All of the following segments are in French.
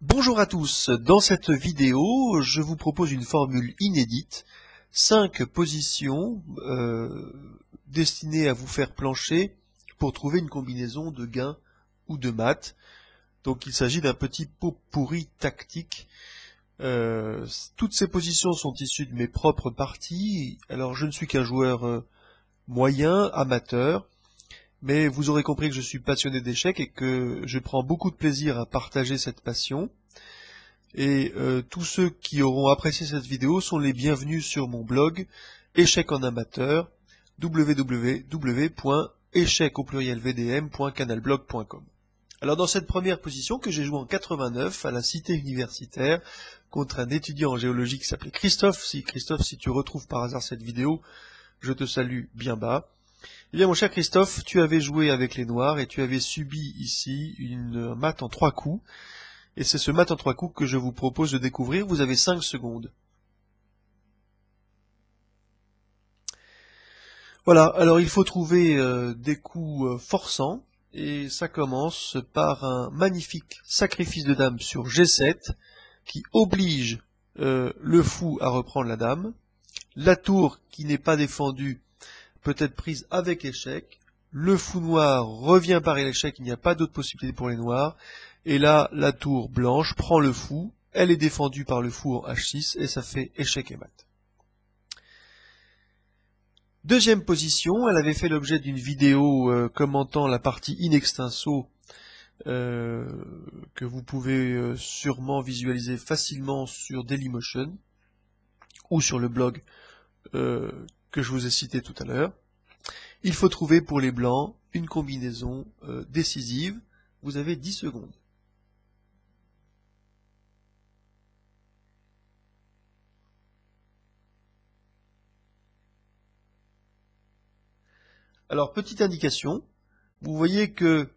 Bonjour à tous, dans cette vidéo, je vous propose une formule inédite, 5 positions destinées à vous faire plancher pour trouver une combinaison de gain ou de mat. Donc il s'agit d'un petit pot pourri tactique. Toutes ces positions sont issues de mes propres parties. Alors je ne suis qu'un joueur moyen, amateur, mais vous aurez compris que je suis passionné d'échecs et que je prends beaucoup de plaisir à partager cette passion. Et tous ceux qui auront apprécié cette vidéo sont les bienvenus sur mon blog Échecs en amateur www.échecs.canalblog.com. Alors dans cette première position que j'ai joué en 89 à la cité universitaire contre un étudiant en géologie qui s'appelait Christophe. Christophe, si tu retrouves par hasard cette vidéo, je te salue bien bas. Eh bien mon cher Christophe, tu avais joué avec les noirs et tu avais subi ici une mat en 3 coups. Et c'est ce mat en 3 coups que je vous propose de découvrir. Vous avez 5 secondes. Voilà, alors il faut trouver des coups forçants. Et ça commence par un magnifique sacrifice de dame sur G7 qui oblige le fou à reprendre la dame. La tour qui n'est pas défendue peut être prise avec échec. Le fou noir revient par l'échec, il n'y a pas d'autre possibilité pour les noirs. Et là, la tour blanche prend le fou, elle est défendue par le fou en H6 et ça fait échec et mat. Deuxième position, elle avait fait l'objet d'une vidéo commentant la partie in extenso que vous pouvez sûrement visualiser facilement sur Dailymotion ou sur le blog que je vous ai cité tout à l'heure. Il faut trouver pour les blancs une combinaison décisive. Vous avez 10 secondes. Alors, petite indication, vous voyez que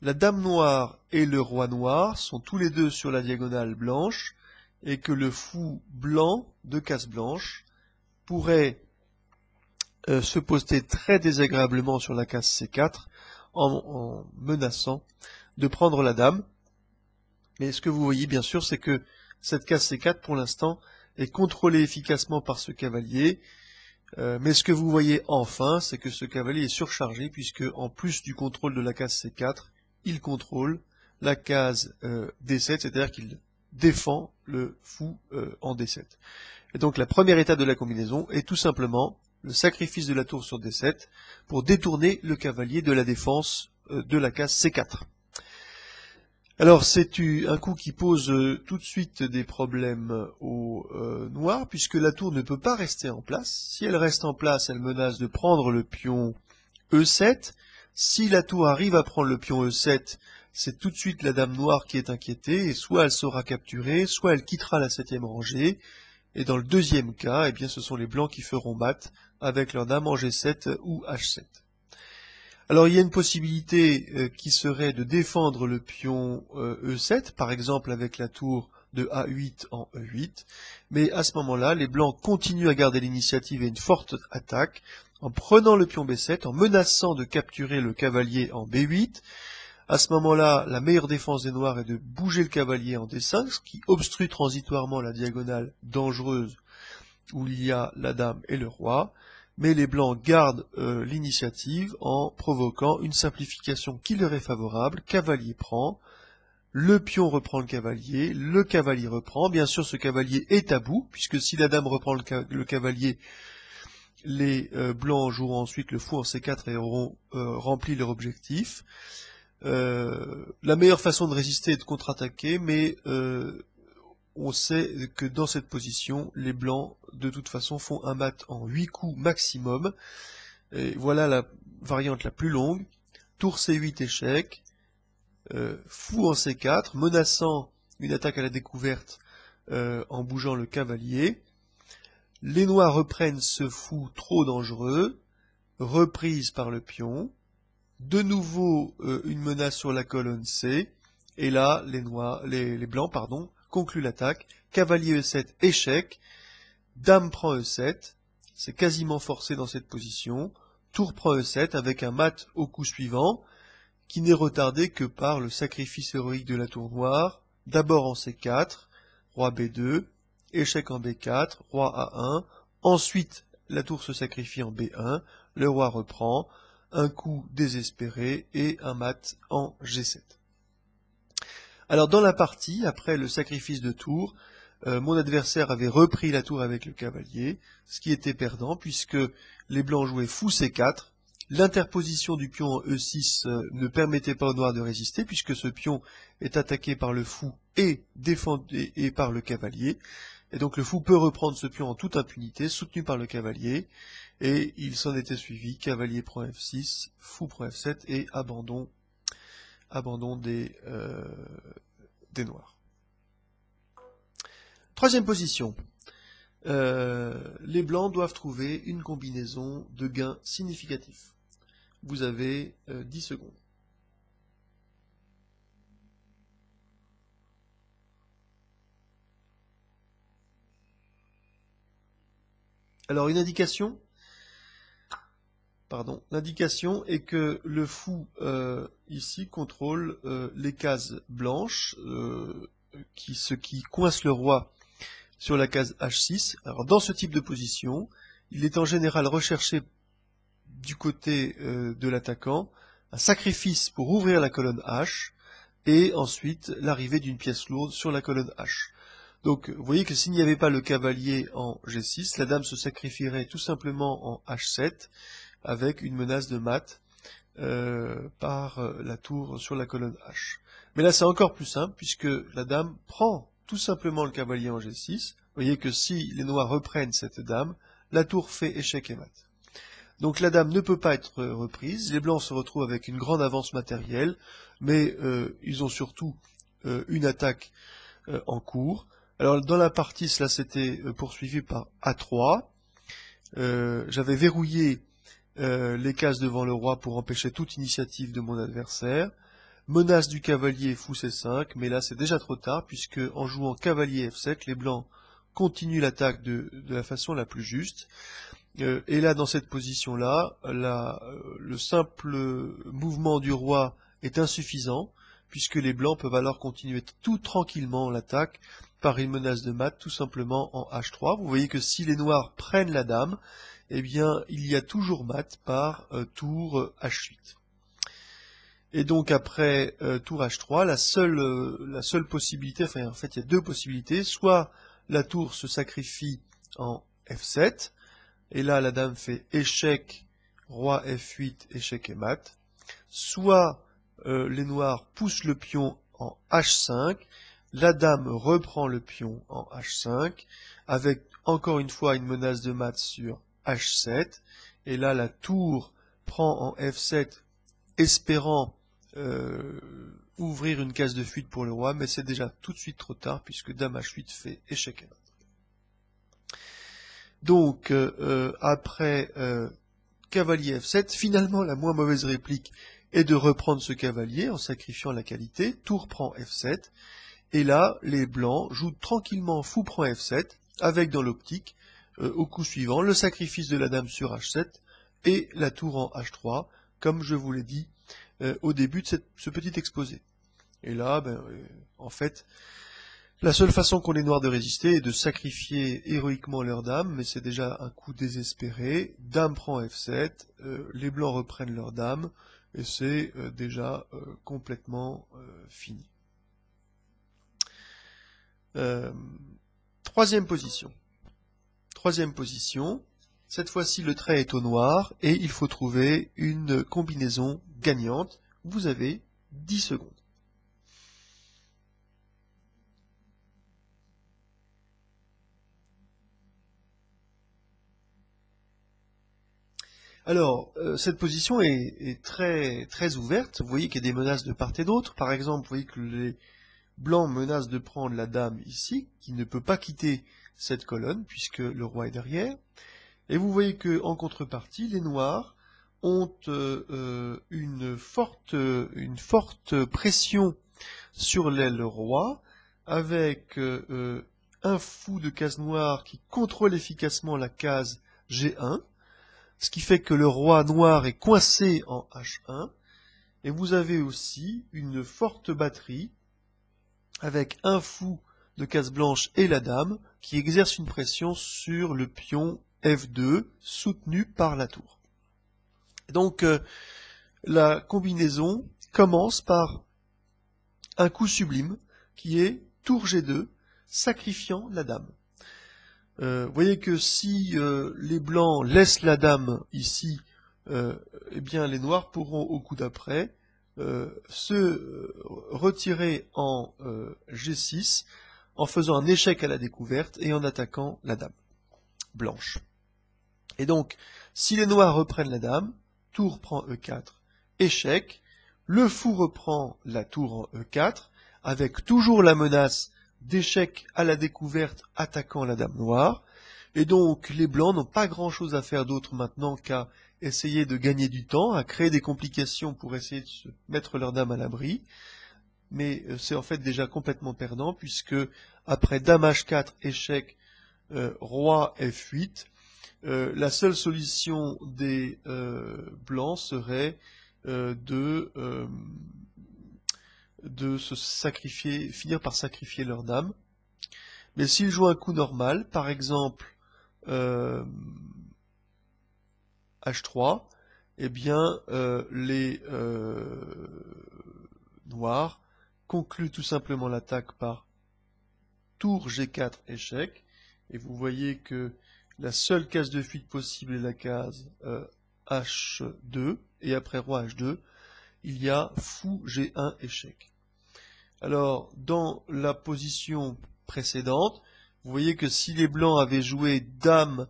la dame noire et le roi noir sont tous les deux sur la diagonale blanche et que le fou blanc de case blanche pourrait se poster très désagréablement sur la case C4 en menaçant de prendre la dame. Mais ce que vous voyez bien sûr, c'est que cette case C4 pour l'instant est contrôlée efficacement par ce cavalier. Mais ce que vous voyez enfin, c'est que ce cavalier est surchargé puisque en plus du contrôle de la case C4, il contrôle la case D7, c'est-à-dire qu'il défend le fou en D7. Et donc la première étape de la combinaison est tout simplement le sacrifice de la tour sur D7 pour détourner le cavalier de la défense de la case C4. Alors c'est un coup qui pose tout de suite des problèmes aux noirs, puisque la tour ne peut pas rester en place. Si elle reste en place, elle menace de prendre le pion E7. Si la tour arrive à prendre le pion E7, c'est tout de suite la dame noire qui est inquiétée, et soit elle sera capturée, soit elle quittera la 7e rangée. Et dans le deuxième cas, eh bien, ce sont les blancs qui feront mat avec leur dame en G7 ou H7. Alors il y a une possibilité qui serait de défendre le pion E7, par exemple avec la tour de A8 en E8, mais à ce moment-là, les blancs continuent à garder l'initiative et une forte attaque en prenant le pion B7, en menaçant de capturer le cavalier en B8. À ce moment-là, la meilleure défense des noirs est de bouger le cavalier en D5, ce qui obstrue transitoirement la diagonale dangereuse où il y a la dame et le roi. Mais les blancs gardent l'initiative en provoquant une simplification qui leur est favorable. Cavalier prend, le pion reprend le cavalier reprend. Bien sûr, ce cavalier est à bout, puisque si la dame reprend le cavalier, les blancs joueront ensuite le fou en C4 et auront rempli leur objectif. La meilleure façon de résister est de contre-attaquer, mais on sait que dans cette position, les blancs, de toute façon, font un mat en 8 coups maximum. Et voilà la variante la plus longue. Tour C8 échec. Fou en C4, menaçant une attaque à la découverte en bougeant le cavalier. Les noirs reprennent ce fou trop dangereux. Reprise par le pion. De nouveau, une menace sur la colonne C. Et là, les blancs, concluent l'attaque. Cavalier E7, échec. Dame prend E7. C'est quasiment forcé dans cette position. Tour prend E7 avec un mat au coup suivant, qui n'est retardé que par le sacrifice héroïque de la tour noire, d'abord en C4, roi B2, échec en B4, roi A1, ensuite la tour se sacrifie en B1, le roi reprend, un coup désespéré et un mat en G7. Alors dans la partie, après le sacrifice de tour, mon adversaire avait repris la tour avec le cavalier, ce qui était perdant puisque les blancs jouaient fou C4. L'interposition du pion en E6 ne permettait pas au noir de résister puisque ce pion est attaqué par le fou et défendu et par le cavalier. Et donc le fou peut reprendre ce pion en toute impunité, soutenu par le cavalier. Et il s'en était suivi, cavalier prend F6, fou prend F7 et abandon des noirs. Troisième position. Les blancs doivent trouver une combinaison de gains significatifs. Vous avez 10 secondes. Alors une indication, l'indication est que le fou ici contrôle les cases blanches, ce qui coince le roi sur la case H6. Alors dans ce type de position, il est en général recherché du côté de l'attaquant un sacrifice pour ouvrir la colonne H et ensuite l'arrivée d'une pièce lourde sur la colonne H. Donc vous voyez que s'il n'y avait pas le cavalier en G6, la dame se sacrifierait tout simplement en H7 avec une menace de mat par la tour sur la colonne H. Mais là c'est encore plus simple puisque la dame prend tout simplement le cavalier en G6. Vous voyez que si les noirs reprennent cette dame, la tour fait échec et mat. Donc la dame ne peut pas être reprise, les blancs se retrouvent avec une grande avance matérielle, mais ils ont surtout une attaque en cours. Alors dans la partie, cela s'était poursuivi par A3. J'avais verrouillé les cases devant le roi pour empêcher toute initiative de mon adversaire. Menace du cavalier fou C5, mais là c'est déjà trop tard, puisque en jouant cavalier F7, les blancs continuent l'attaque de la façon la plus juste. Et là, dans cette position-là, le simple mouvement du roi est insuffisant, puisque les blancs peuvent alors continuer tout tranquillement l'attaque par une menace de mat, tout simplement en H3. Vous voyez que si les noirs prennent la dame, eh bien, il y a toujours mat par tour H8. Et donc après tour H3, la seule possibilité, enfin en fait il y a deux possibilités, soit la tour se sacrifie en F7, et là la dame fait échec, roi F8, échec et mat, soit les noirs poussent le pion en H5, la dame reprend le pion en H5, avec encore une fois une menace de mat sur H7, et là la tour prend en F7, espérant ouvrir une case de fuite pour le roi, mais c'est déjà tout de suite trop tard, puisque dame H8 fait échec et mat. Donc, après cavalier F7, finalement la moins mauvaise réplique est de reprendre ce cavalier en sacrifiant la qualité, tour prend F7, et là, les blancs jouent tranquillement fou prend F7, avec dans l'optique, au coup suivant, le sacrifice de la dame sur H7, et la tour en H3, comme je vous l'ai dit au début de ce petit exposé. Et là, en fait, la seule façon qu'ont les noirs de résister est de sacrifier héroïquement leur dame, mais c'est déjà un coup désespéré. Dame prend F7, les blancs reprennent leur dame, et c'est déjà complètement fini. Troisième position. Troisième position. Cette fois-ci, le trait est au noir, et il faut trouver une combinaison gagnante. Vous avez 10 secondes. Alors, cette position est très ouverte. Vous voyez qu'il y a des menaces de part et d'autre. Par exemple, vous voyez que les blancs menacent de prendre la dame ici, qui ne peut pas quitter cette colonne, puisque le roi est derrière. Et vous voyez que, en contrepartie, les noirs ont une forte pression sur l'aile roi, avec un fou de case noire qui contrôle efficacement la case G1, ce qui fait que le roi noir est coincé en H1, et vous avez aussi une forte batterie avec un fou de case blanche et la dame qui exerce une pression sur le pion F2 soutenu par la tour. Donc la combinaison commence par un coup sublime qui est tour G2 sacrifiant la dame. Vous voyez que si les blancs laissent la dame ici, eh bien les noirs pourront au coup d'après se retirer en G6 en faisant un échec à la découverte et en attaquant la dame blanche. Et donc, si les noirs reprennent la dame, tour prend E4, échec, le fou reprend la tour en E4, avec toujours la menace d'échec à la découverte attaquant la dame noire, et donc les blancs n'ont pas grand-chose à faire d'autre maintenant qu'à essayer de gagner du temps, à créer des complications pour essayer de se mettre leur dame à l'abri, mais c'est en fait déjà complètement perdant, puisque après dame H4, échec, roi F8, la seule solution des blancs serait de se sacrifier, finir par sacrifier leur dame. Mais s'ils jouent un coup normal, par exemple H3, eh bien les noirs concluent tout simplement l'attaque par tour G4 échec, et vous voyez que la seule case de fuite possible est la case H2, et après roi H2, il y a fou G1 échec. Alors, dans la position précédente, vous voyez que si les blancs avaient joué dame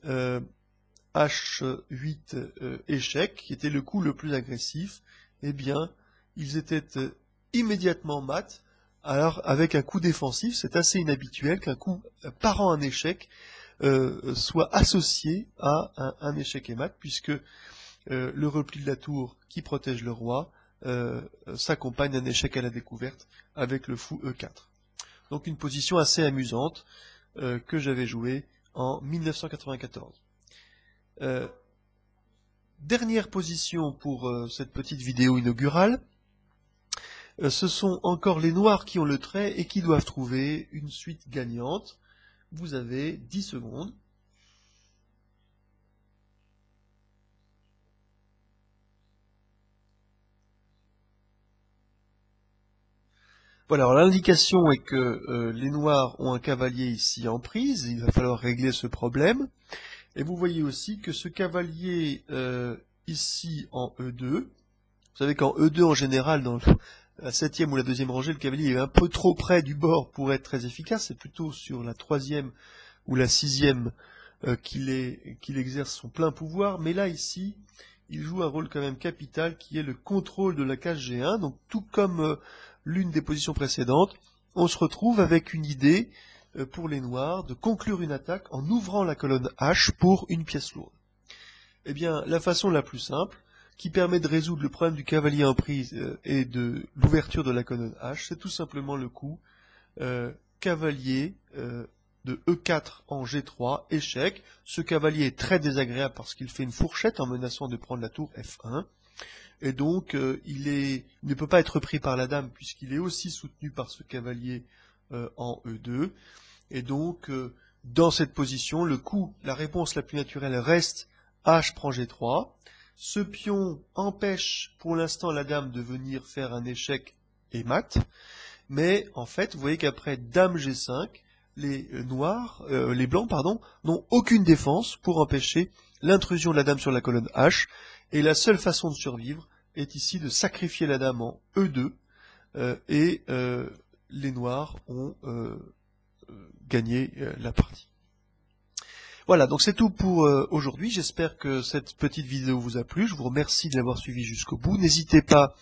H8 échec, qui était le coup le plus agressif, eh bien, ils étaient immédiatement mat. Alors, avec un coup défensif, c'est assez inhabituel qu'un coup parant un échec soit associé à un échec et mat, puisque le repli de la tour qui protège le roi s'accompagne d'un échec à la découverte avec le fou E4. Donc une position assez amusante que j'avais jouée en 1994. Dernière position pour cette petite vidéo inaugurale. Ce sont encore les noirs qui ont le trait et qui doivent trouver une suite gagnante. Vous avez 10 secondes. Voilà, alors l'indication est que les noirs ont un cavalier ici en prise, il va falloir régler ce problème. Et vous voyez aussi que ce cavalier ici en E2, vous savez qu'en E2 en général, dans la 7e ou la 2e rangée, le cavalier est un peu trop près du bord pour être très efficace, c'est plutôt sur la 3e ou la 6e qu'il exerce son plein pouvoir, mais là ici, il joue un rôle quand même capital qui est le contrôle de la case G1, donc tout comme l'une des positions précédentes, on se retrouve avec une idée pour les noirs de conclure une attaque en ouvrant la colonne H pour une pièce lourde. Eh bien, la façon la plus simple, qui permet de résoudre le problème du cavalier en prise et de l'ouverture de la colonne H, c'est tout simplement le coup cavalier de E4 en G3, échec. Ce cavalier est très désagréable parce qu'il fait une fourchette en menaçant de prendre la tour F1. Et donc, il ne peut pas être pris par la dame puisqu'il est aussi soutenu par ce cavalier en E2. Et donc, dans cette position, la réponse la plus naturelle reste H prend G3. Ce pion empêche pour l'instant la dame de venir faire un échec et mat. Mais en fait, vous voyez qu'après dame G5, les blancs, n'ont aucune défense pour empêcher l'intrusion de la dame sur la colonne H. Et la seule façon de survivre est ici de sacrifier la dame en E2. Et les noirs ont gagné la partie. Voilà, donc c'est tout pour aujourd'hui. J'espère que cette petite vidéo vous a plu. Je vous remercie de l'avoir suivi jusqu'au bout. N'hésitez pas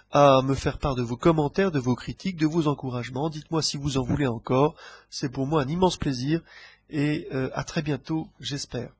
à me faire part de vos commentaires, de vos critiques, de vos encouragements. Dites-moi si vous en voulez encore. C'est pour moi un immense plaisir. Et à très bientôt, j'espère.